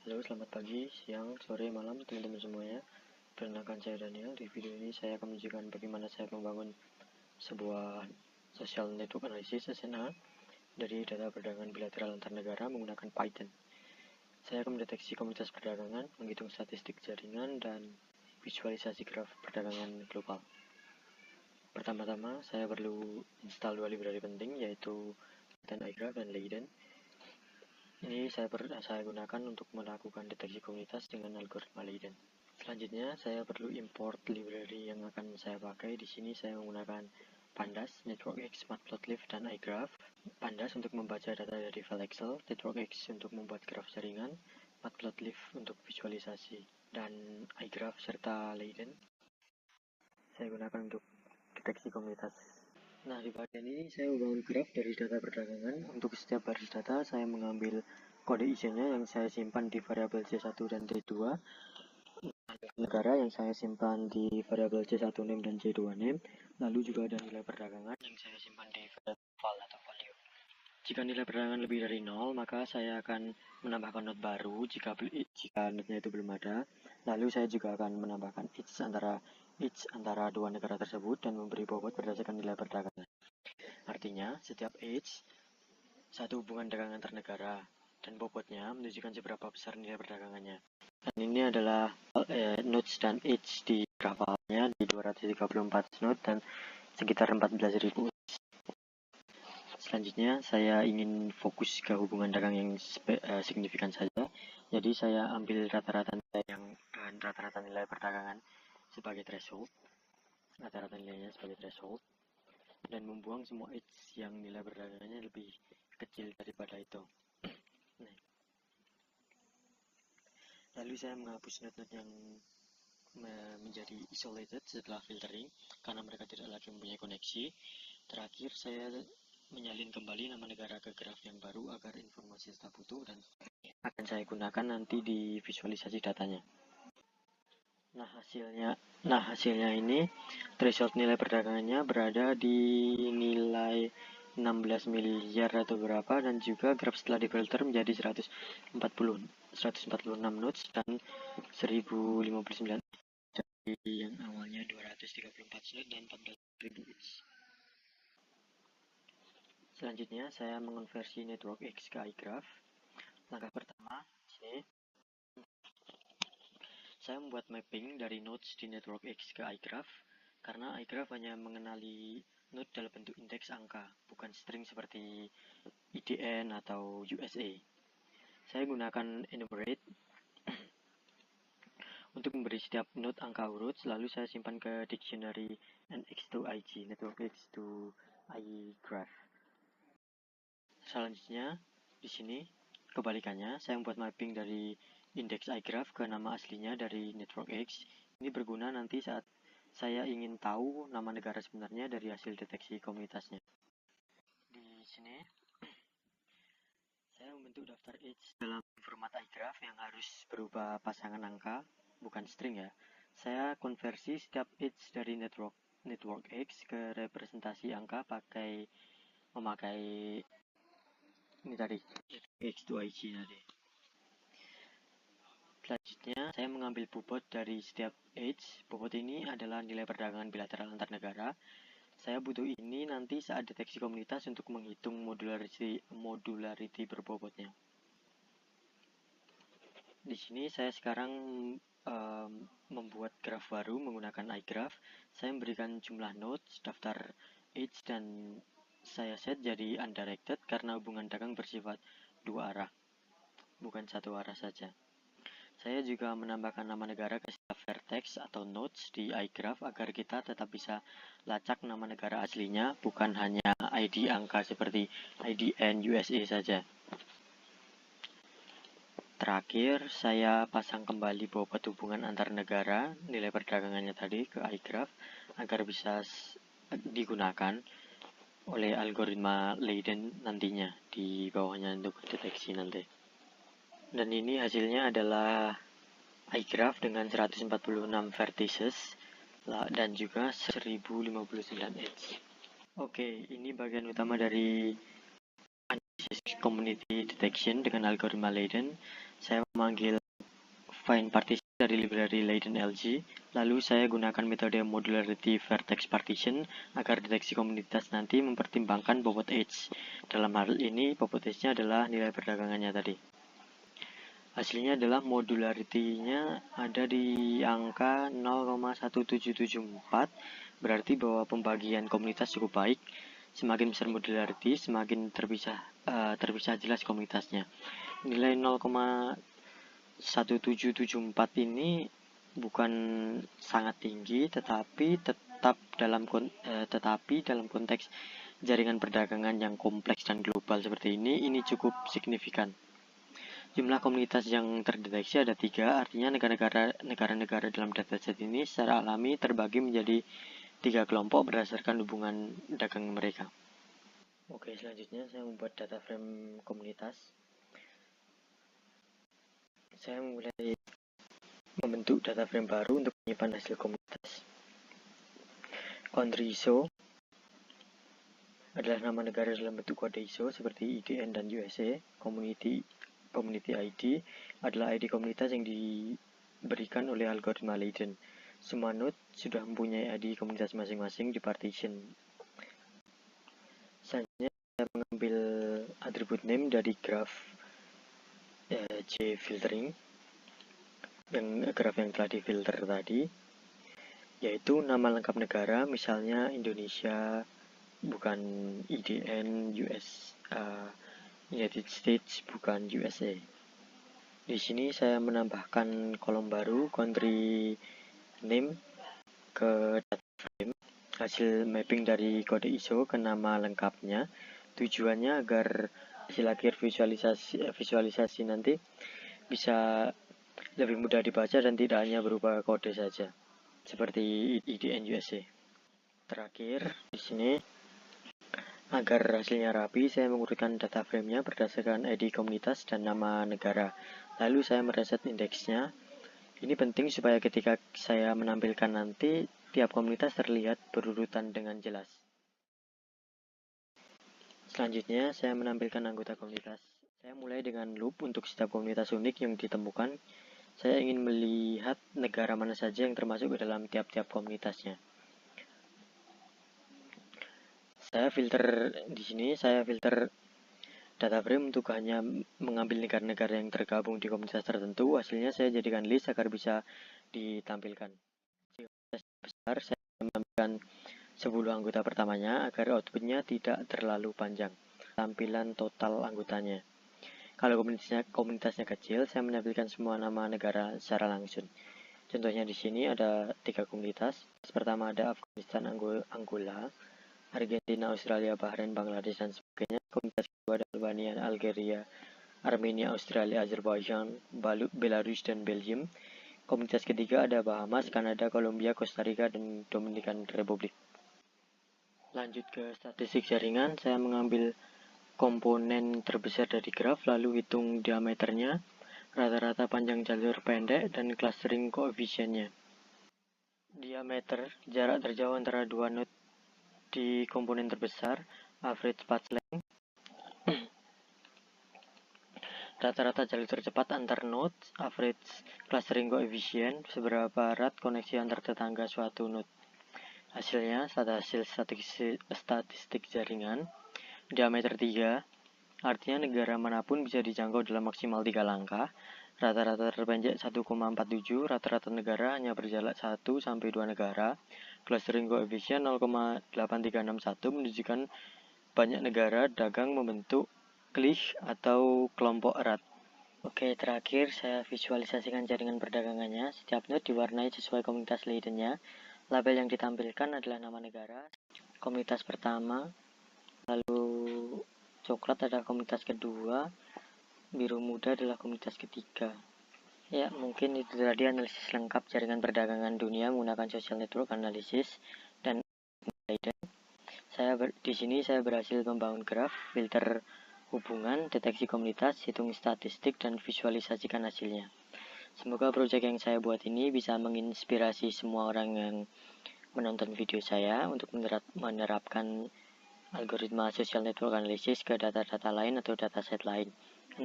Halo, selamat pagi, siang, sore, malam teman-teman semuanya. Perkenalkan saya Daniel. Di video ini saya akan menunjukkan bagaimana saya membangun sebuah social network analysis (SNA) dari data perdagangan bilateral antar negara menggunakan Python. Saya akan mendeteksi komunitas perdagangan, menghitung statistik jaringan, dan visualisasi graf perdagangan global. Pertama-tama, saya perlu install dua library penting, yaitu Python iGraph dan Leiden. Ini saya gunakan untuk melakukan deteksi komunitas dengan algoritma Leiden. Selanjutnya, saya perlu import library yang akan saya pakai. Di sini saya menggunakan Pandas, NetworkX, Matplotlib, dan iGraph. Pandas untuk membaca data dari file Excel, NetworkX untuk membuat graf jaringan, Matplotlib untuk visualisasi, dan iGraph serta Leiden saya gunakan untuk deteksi komunitas. Nah, di bagian ini saya membangun graf dari data perdagangan. Untuk setiap baris data, saya mengambil kode isinya yang saya simpan di variabel C1 dan C2, negara yang saya simpan di variabel C1 name dan C2 name, lalu juga ada nilai perdagangan yang saya simpan di variabel val atau value. Jika nilai perdagangan lebih dari 0, maka saya akan menambahkan not baru jika notnya itu belum ada. Lalu saya juga akan menambahkan each antara dua negara tersebut dan memberi bobot berdasarkan nilai perdagangan. Artinya, setiap each satu hubungan dagang antar negara dan bobotnya menunjukkan seberapa besar nilai perdagangannya. Dan ini adalah nodes dan each di grafalnya di 234 node dan sekitar 14.000 each. Selanjutnya, saya ingin fokus ke hubungan dagang yang signifikan saja. Jadi saya ambil rata-rata nilai perdagangan sebagai threshold, rata-rata nilainya sebagai threshold, dan membuang semua edge yang nilai perdagangannya lebih kecil daripada itu. Lalu saya menghapus node-node yang menjadi isolated setelah filtering karena mereka tidak lagi mempunyai koneksi. Terakhir, saya menyalin kembali nama negara ke graf yang baru agar informasi tetap utuh dan akan saya gunakan nanti di visualisasi datanya. Nah, hasilnya ini threshold nilai perdagangannya berada di nilai 16 miliar atau berapa, dan juga graf setelah difilter menjadi 146 nodes dan 1059 dari yang awalnya 234 node dan 14.000 each. Selanjutnya saya mengonversi NetworkX ke iGraph. Langkah pertama, sini saya membuat mapping dari nodes di NetworkX ke iGraph, karena iGraph hanya mengenali node dalam bentuk indeks angka, bukan string seperti IDN atau USA. Saya gunakan enumerate untuk memberi setiap node angka urut, lalu saya simpan ke dictionary NX2IG, NetworkX to iGraph. Selanjutnya, di sini kebalikannya, saya membuat mapping dari indeks iGraph ke nama aslinya dari NetworkX. Ini berguna nanti saat saya ingin tahu nama negara sebenarnya dari hasil deteksi komunitasnya. Di sini, saya membentuk daftar edge dalam format iGraph yang harus berupa pasangan angka, bukan string ya. Saya konversi setiap edge dari NetworkX ke representasi angka memakai ini tadi, X2IG tadi. Selanjutnya, saya mengambil bobot dari setiap edge. Bobot ini adalah nilai perdagangan bilateral antar negara. Saya butuh ini nanti saat deteksi komunitas untuk menghitung modularity berbobotnya. Di sini saya sekarang membuat graf baru menggunakan iGraph. Saya memberikan jumlah nodes, daftar edge, dan saya set jadi undirected karena hubungan dagang bersifat dua arah, bukan satu arah saja. Saya juga menambahkan nama negara ke setiap vertex atau nodes di iGraph agar kita tetap bisa lacak nama negara aslinya, bukan hanya ID angka seperti IDN USA saja. Terakhir, saya pasang kembali bobot hubungan antar negara, nilai perdagangannya tadi, ke iGraph agar bisa digunakan oleh algoritma Leiden nantinya di bawahnya untuk deteksi nanti. Dan ini hasilnya adalah iGraph dengan 146 vertices dan juga 1059 edge. Oke, ini bagian utama dari analisis community detection dengan algoritma Leiden. Saya memanggil find partition dari library Leiden LG. Lalu saya gunakan metode modularity vertex partition agar deteksi komunitas nanti mempertimbangkan bobot edge. Dalam hal ini, bobot edge-nya adalah nilai perdagangannya tadi. Hasilnya adalah modularity-nya ada di angka 0,1774, berarti bahwa pembagian komunitas cukup baik. Semakin besar modularity, semakin terpisah jelas komunitasnya. Nilai 0,1774 ini bukan sangat tinggi, tetapi dalam konteks jaringan perdagangan yang kompleks dan global seperti ini cukup signifikan. Jumlah komunitas yang terdeteksi ada 3, artinya negara-negara dalam dataset ini secara alami terbagi menjadi 3 kelompok berdasarkan hubungan dagang mereka. Oke, selanjutnya saya membuat data frame komunitas. Saya mulai membentuk data frame baru untuk menyimpan hasil komunitas. Country ISO adalah nama negara dalam bentuk kode ISO seperti IDN dan USA. Community ID adalah ID komunitas yang diberikan oleh algoritma Leiden. Semua node sudah mempunyai ID komunitas masing-masing di partition. Selanjutnya saya mengambil atribut name dari graph JFiltering, graph yang telah difilter tadi, yaitu nama lengkap negara, misalnya Indonesia, bukan IDN, United States, bukan USA. Di sini saya menambahkan kolom baru country name ke data frame, hasil mapping dari kode ISO ke nama lengkapnya. Tujuannya agar hasil akhir visualisasi nanti bisa lebih mudah dibaca dan tidak hanya berupa kode saja, seperti IDN USA. Terakhir, di sini agar hasilnya rapi, saya mengurutkan data frame-nya berdasarkan ID komunitas dan nama negara. Lalu saya mereset indeksnya. Ini penting supaya ketika saya menampilkan nanti, tiap komunitas terlihat berurutan dengan jelas. Selanjutnya, saya menampilkan anggota komunitas. Saya mulai dengan loop untuk setiap komunitas unik yang ditemukan. Saya ingin melihat negara mana saja yang termasuk ke dalam tiap-tiap komunitasnya. Saya filter di sini, saya filter data frame untuk hanya mengambil negara-negara yang tergabung di komunitas tertentu. Hasilnya saya jadikan list agar bisa ditampilkan. Jika komunitas besar, saya menambahkan 10 anggota pertamanya agar outputnya tidak terlalu panjang. Tampilan total anggotanya. Kalau komunitasnya kecil, saya menampilkan semua nama negara secara langsung. Contohnya di sini ada 3 komunitas. Pertama ada Afghanistan, Angola, Argentina, Australia, Bahrain, Bangladesh, dan sebagainya. Komunitas kedua ada Albania, Algeria, Armenia, Australia, Azerbaijan, Belarus, dan Belgium. Komunitas ketiga ada Bahamas, Kanada, Kolombia, Costa Rica, dan Dominican Republic. Lanjut ke statistik jaringan, saya mengambil komponen terbesar dari graf, lalu hitung diameternya, rata-rata panjang jalur pendek, dan clustering koefisiennya. Diameter, jarak terjauh antara dua node di komponen terbesar, average path length, rata-rata jalur tercepat antar node, average clustering coefficient, seberapa erat koneksi antar tetangga suatu node. Hasilnya, hasil statistik jaringan, diameter 3, artinya negara manapun bisa dijangkau dalam maksimal 3 langkah, rata-rata terpendek 1,47, rata-rata negara hanya berjarak 1-2 negara, clustering coefficient 0,8361 menunjukkan banyak negara dagang membentuk klik atau kelompok erat. Oke, terakhir saya visualisasikan jaringan perdagangannya. Setiap node diwarnai sesuai komunitas Leidennya. Label yang ditampilkan adalah nama negara, komunitas pertama, lalu coklat adalah komunitas kedua, biru muda adalah komunitas ketiga. Ya, mungkin itu tadi analisis lengkap jaringan perdagangan dunia menggunakan social network analysis dan Leiden. Di sini saya berhasil membangun graf, filter hubungan, deteksi komunitas, hitung statistik, dan visualisasikan hasilnya. Semoga proyek yang saya buat ini bisa menginspirasi semua orang yang menonton video saya untuk menerapkan algoritma social network analysis ke data-data lain atau dataset lain.